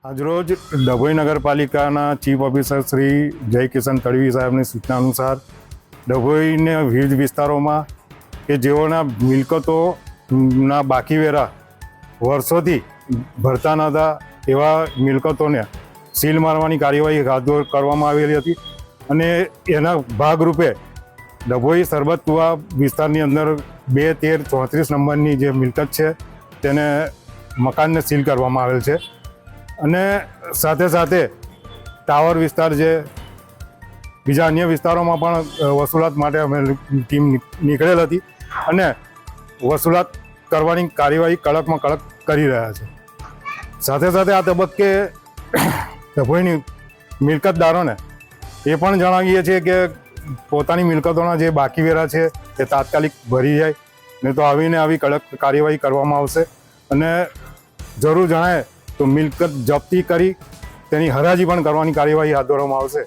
આજરોજ ડભોઈ નગરપાલિકાના chief officer Shri Jaykishan Tadvi સાહેબની સૂચના અનુસાર ડભોઈને વિવિધ વિસ્તારોમાં કે જેઓના મિલકતોના બાકી વેરા વર્ષોથી ભરતા ન હતા એવા મિલકતોને સીલ મારવાની કાર્યવાહી હાથ કરવામાં આવેલી હતી અને એના ભાગરૂપે ડભોઈ સરબતકુવા વિસ્તારની અંદર 2-13-34 નંબરની જે મિલકત છે તેને મકાનને સીલ કરવામાં આવેલ છે અને સાથે સાથે ટાવર વિસ્તાર જે બીજા અન્ય વિસ્તારોમાં પણ વસૂલાત માટે અમે ટીમ નીકળેલ હતી અને વસૂલાત કરવાની કાર્યવાહી કડકમાં કડક કરી રહ્યા છે. સાથે સાથે આ તબક્કે ડભોઈની મિલકતદારોને એ પણ જણાવીએ છીએ કે પોતાની મિલકતોના જે બાકી વેરા છે એ તાત્કાલિક ભરી જાય, નહીં તો આવીને આવી કડક કાર્યવાહી કરવામાં આવશે અને જરૂર જણાય તો મિલકત જપ્તી કરી તેની હરાજી પણ કરવાની કાર્યવાહી હાથ ધરવામાં આવશે.